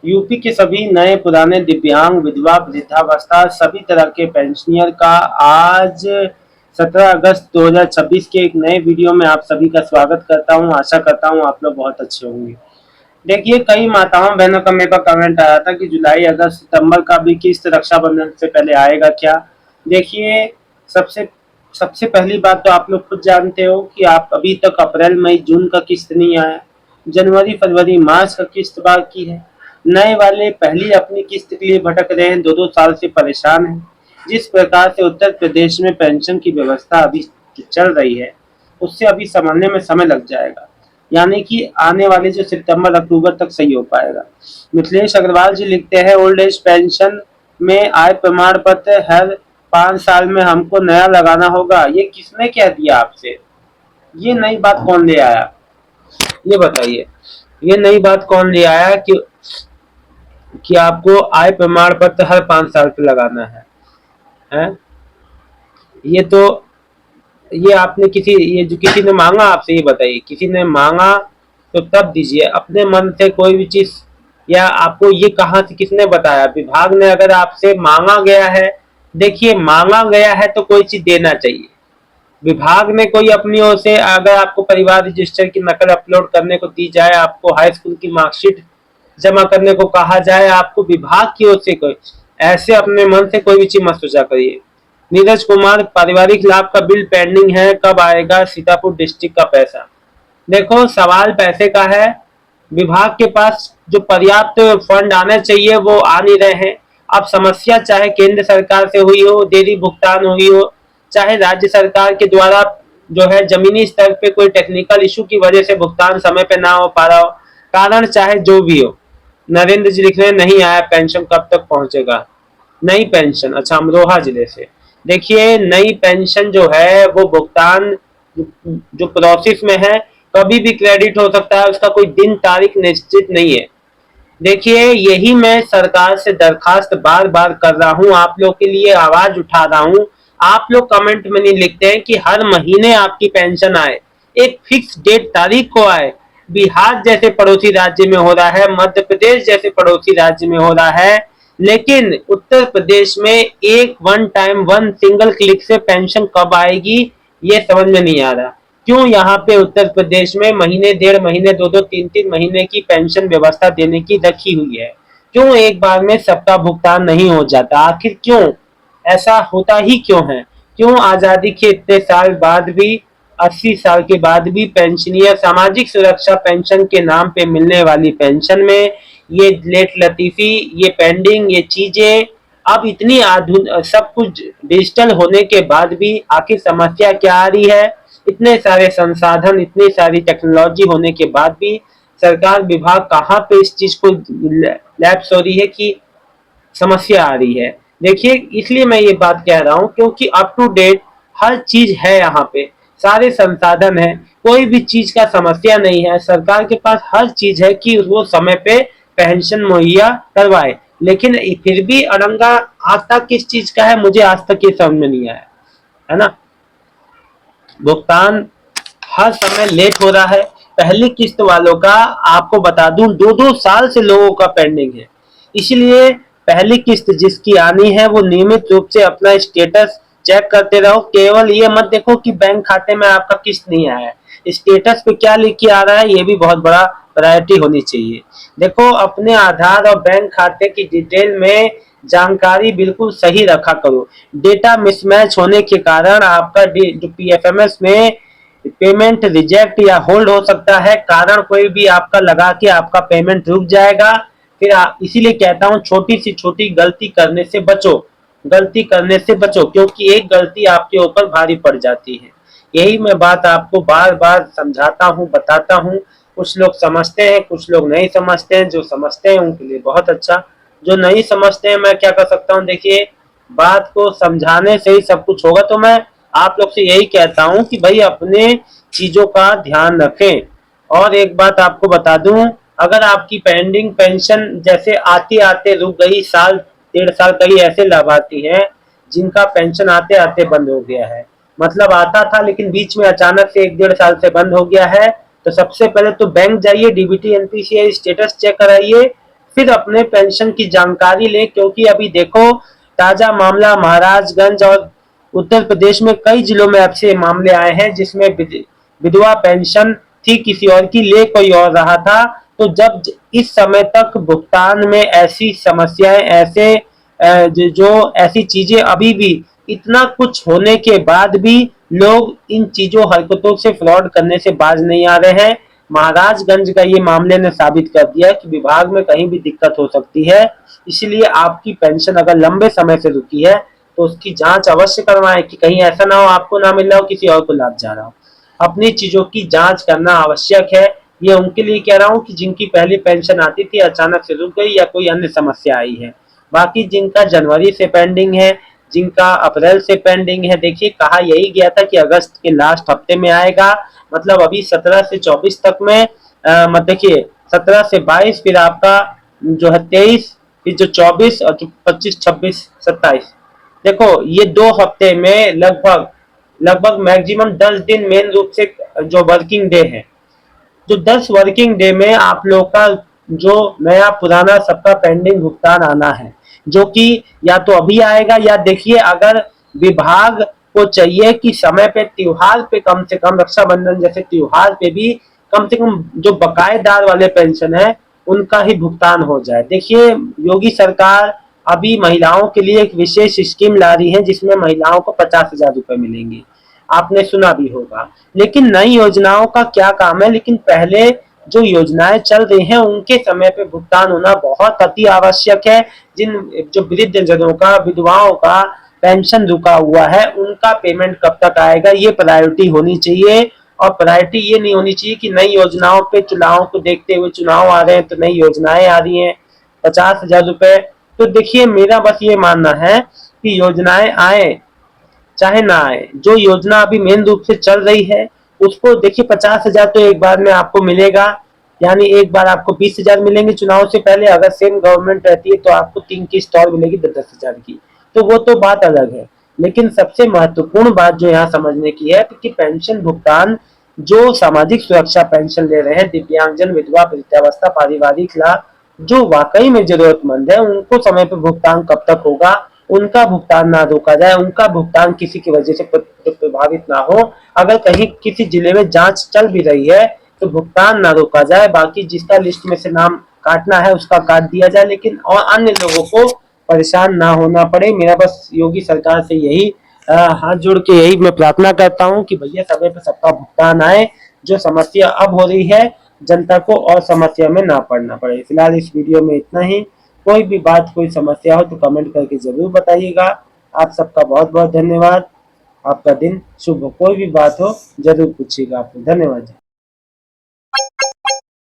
UP के सभी नए पुराने दिव्यांग, विधवा, वृद्धावस्था सभी तरह के पेंशनियर का आज 17 अगस्त 2026 के एक नए वीडियो में आप सभी का स्वागत करता हूं। आशा करता हूं आप लोग बहुत अच्छे होंगे। देखिए, कई माताओं बहनों का मेरे पास कमेंट आया था कि जुलाई, अगस्त, सितंबर का भी किस्त रक्षाबंधन से पहले आएगा क्या। देखिए, सबसे सबसे पहली बात तो आप लोग खुद जानते हो कि आप अभी तक अप्रैल, मई, जून का किस्त नहीं आया। जनवरी, फरवरी, मार्च का किस्त बाकी है। नए वाले पहली अपनी किस्त के लिए भटक रहे हैं, 2-2 साल से परेशान हैं। जिस प्रकार से उत्तर प्रदेश में पेंशन की व्यवस्था अभी चल रही है, उससे अभी संभलने में समय लग जाएगा। यानी कि आने वाले जो सितंबर अक्टूबर तक सही हो पाएगा। मिथिलेश अग्रवाल जी लिखते हैं, ओल्ड एज पेंशन में आय प्रमाण पत्र हर 5 साल में हमको नया लगाना होगा। ये किसने कह दिया आपसे? ये नई बात कौन ले आया, ये बताइए। ये नई बात कौन ले आया कि आपको आय प्रमाण पत्र हर 5 साल पे लगाना है? ये तो ये आपने ये जो किसी ने मांगा आपसे, ये बताइए। किसी ने मांगा तो तब दीजिए अपने मन से कोई भी चीज, या आपको ये कहाँ से किसने बताया? विभाग ने अगर आपसे मांगा गया है, देखिए मांगा गया है तो कोई चीज देना चाहिए। विभाग ने कोई अपनी ओर से अगर आपको परिवार रजिस्टर की नकल अपलोड करने को दी जाए, आपको हाई स्कूल की मार्कशीट जमा करने को कहा जाए, आपको विभाग की ओर से कोई ऐसे अपने मन से कोई भी चीज मत सोचा करिए। नीरज कुमार, पारिवारिक लाभ का बिल पेंडिंग है, कब आएगा सीतापुर डिस्ट्रिक्ट का पैसा? देखो, सवाल पैसे का है। विभाग के पास जो पर्याप्त फंड आने चाहिए वो आ नहीं रहे हैं। अब समस्या चाहे केंद्र सरकार से हुई हो, देरी भुगतान हुई हो, चाहे राज्य सरकार के द्वारा जो है जमीनी स्तर पे कोई टेक्निकल इशू की वजह से भुगतान समय पे ना हो पा रहा हो, कारण चाहे जो भी हो। नरेंद्र जी लिख रहे हैं, नहीं आया पेंशन, कब तक पहुंचेगा? नई पेंशन, अच्छा, अमरोहा जिले से। देखिए, नई पेंशन जो है वो भुगतान जो प्रोसेस में है, कभी भी क्रेडिट हो सकता है, उसका कोई दिन तारीख निश्चित नहीं है। देखिए, यही मैं सरकार से दरखास्त बार बार कर रहा हूँ, आप लोग के लिए आवाज उठा रहा हूँ। आप लोग कमेंट में नहीं लिखते हैं कि हर महीने आपकी पेंशन आए, एक फिक्स डेट तारीख को आए। बिहार जैसे पड़ोसी राज्य में हो रहा है, मध्य प्रदेश जैसे पड़ोसी राज्य में हो रहा है, लेकिन उत्तर प्रदेश में एक one time one single click से पेंशन कब आएगी ये समझ में नहीं आ रहा। क्यों यहाँ पे उत्तर प्रदेश में महीने, 1.5 महीने, 2-2, 3-3 महीने की पेंशन व्यवस्था देने की रखी हुई है? क्यों एक बार में सबका भुगतान नहीं हो जाता? आखिर क्यों ऐसा होता ही क्यों है? क्यों आजादी के इतने साल बाद भी, 80 साल के बाद भी पेंशनियर सामाजिक सुरक्षा पेंशन के नाम पे मिलने वाली पेंशन में ये लेट लतीफी, ये पेंडिंग, ये चीजें, अब इतनी आधुनिक सब कुछ डिजिटल होने के बाद भी आखिर समस्या क्या आ रही है? इतने सारे संसाधन, इतनी सारी टेक्नोलॉजी होने के बाद भी सरकार विभाग कहाँ पे इस चीज को लैप्स हो रही है कि समस्या आ रही है? देखिए, इसलिए मैं ये बात कह रहा हूँ क्योंकि अप टू डेट हर चीज है, यहाँ पे सारे संसाधन है, कोई भी चीज का समस्या नहीं है। सरकार के पास हर चीज है कि वो समय पे पेंशन मुहैया करवाए, लेकिन फिर भी अड़ंगा आज तक किस चीज का है, मुझे आज तक ये समझ में नहीं आया है ना। भुगतान हर समय लेट हो रहा है। पहली किस्त वालों का आपको बता दूं, 2-2 साल से लोगों का पेंडिंग है। इसलिए पहली किस्त जिसकी आनी है वो नियमित रूप से अपना स्टेटस चेक करते रहो। केवल ये मत देखो कि बैंक खाते में आपका किस्त नहीं आया है, स्टेटस पे क्या लिख के आ रहा है, ये भी बहुत बड़ा प्रायोरिटी होनी चाहिए। देखो, अपने आधार और बैंक खाते की डिटेल में जानकारी बिल्कुल सही रखा करो। डेटा मिसमैच होने के कारण आपका जो पीएफएमएस में पेमेंट रिजेक्ट या होल्ड हो सकता है, कारण कोई भी आपका लगा के आपका पेमेंट रुक जाएगा। फिर इसीलिए कहता हूँ, छोटी सी छोटी गलती करने से बचो, गलती करने से बचो, क्योंकि एक गलती आपके ऊपर भारी पड़ जाती है। यही मैं बात आपको बार बार समझाता हूँ, बताता हूँ। कुछ लोग समझते हैं, कुछ लोग नहीं समझते हैं। जो समझते हैं उनके लिए बहुत अच्छा, जो नहीं समझते हैं मैं क्या कर सकता हूँ? देखिए, बात को समझाने से ही सब कुछ होगा। तो मैं आप लोग से यही कहता हूं कि भाई अपने चीजों का ध्यान रखें। और एक बात आपको बता दूं, अगर आपकी पेंडिंग पेंशन जैसे आते आते रुक गई, साल 1.5 साल, कई ऐसे लाभार्थी हैं जिनका पेंशन आते आते बंद हो गया है। मतलब आता था लेकिन बीच में अचानक से 1-1.5 साल से बंद हो गया है। तो सबसे पहले तो बैंक जाइए, डीबीटी एनपीसीआई स्टेटस चेक कराइए, फिर अपने पेंशन की जानकारी लें, क्योंकि अभी देखो ताजा मामला महाराजगंज और उत्तर प्रदेश में कई जिलों में ऐसे मामले आए हैं जिसमें विधवा पेंशन थी किसी और की, ले कोई और रहा था। तो जब इस समय तक भुगतान में ऐसी समस्याएं, ऐसे जो ऐसी चीजें अभी भी इतना कुछ होने के बाद भी लोग इन चीजों हरकतों से फ्रॉड करने से बाज नहीं आ रहे हैं। महाराजगंज का ये मामले ने साबित कर दिया कि विभाग में कहीं भी दिक्कत हो सकती है। इसलिए आपकी पेंशन अगर लंबे समय से रुकी है तो उसकी जांच अवश्य करवाएं कि कहीं ऐसा ना हो आपको ना मिल रहा हो, किसी और को लाभ जा रहा हो। अपनी चीजों की जांच करना आवश्यक है। ये उनके लिए कह रहा हूँ कि जिनकी पहली पेंशन आती थी अचानक से रुक गई या कोई अन्य समस्या आई है। बाकी जिनका जनवरी से पेंडिंग है, जिनका अप्रैल से पेंडिंग है, देखिए कहा यही गया था कि अगस्त के लास्ट हफ्ते में आएगा, मतलब अभी 17 से 24 तक में मत देखिए 17 से 22, फिर आपका जो है 23, फिर जो 24 और जो 25, 26, 27, देखो ये 2 हफ्ते में लगभग लगभग मैक्सिमम 10 दिन मेन रूप से जो वर्किंग डे है, जो 10 वर्किंग डे में आप लोग का जो नया पुराना सबका पेंडिंग भुगतान आना है, जो कि या तो अभी आएगा या देखिए अगर विभाग को चाहिए कि समय पे त्योहार पे कम से कम रक्षाबंधन जैसे त्योहार पे भी कम से कम जो बकायेदार वाले पेंशन है उनका ही भुगतान हो जाए। देखिए योगी सरकार अभी महिलाओं के लिए एक विशेष स्कीम ला रही है जिसमें महिलाओं को 50,000 रुपए मिलेंगे, आपने सुना भी होगा। लेकिन नई योजनाओं का क्या काम है, लेकिन पहले जो योजनाएं चल रही हैं उनके समय पे भुगतान होना बहुत अति आवश्यक है। जिन जो वृद्ध जनों का, विधवाओं का पेंशन रुका हुआ है उनका पेमेंट कब तक आएगा, ये प्रायोरिटी होनी चाहिए। और प्रायोरिटी ये नहीं होनी चाहिए कि नई योजनाओं पे चुनाव को देखते हुए, चुनाव आ रहे हैं तो नई योजनाएं आ रही हैं 50,000 रुपए। तो देखिए मेरा बस ये मानना है कि योजनाएं आए चाहे ना आए, जो योजना अभी मेन रूप से चल रही है उसको देखिए 50,000 तो एक बार में आपको मिलेगा, यानी एक बार आपको 20,000 मिलेंगे चुनाव से पहले। अगर सेम गवर्नमेंट रहती है तो आपको 3 किस्त और मिलेगी 10-10,000 की, तो वो तो बात अलग है। लेकिन सबसे महत्वपूर्ण बात जो यहाँ समझने की है कि पेंशन भुगतान जो सामाजिक सुरक्षा पेंशन ले रहे हैं दिव्यांगजन, विधवा, वृद्धावस्था, पारिवारिक लाभ, जो वाकई में जरूरतमंद है उनको समय पर भुगतान कब तक होगा, उनका भुगतान ना रोका जाए, उनका भुगतान किसी की वजह से प्रभावित ना हो। अगर कहीं किसी जिले में जांच चल भी रही है तो भुगतान ना रोका जाए, बाकी जिसका लिस्ट में से नाम काटना है उसका काट दिया जाए, लेकिन और अन्य लोगों को परेशान ना होना पड़े। मेरा बस योगी सरकार से यही हाथ जोड़ के यही मैं प्रार्थना करता हूँ कि भैया समय पे सबका भुगतान आए, जो समस्या अब हो रही है जनता को और समस्या में ना पड़ना पड़े। फिलहाल इस वीडियो में इतना ही। कोई भी बात, कोई समस्या हो तो कमेंट करके जरूर बताइएगा। आप सबका बहुत बहुत धन्यवाद। आपका दिन शुभ हो। कोई भी बात हो जरूर पूछिएगा। आपको धन्यवाद।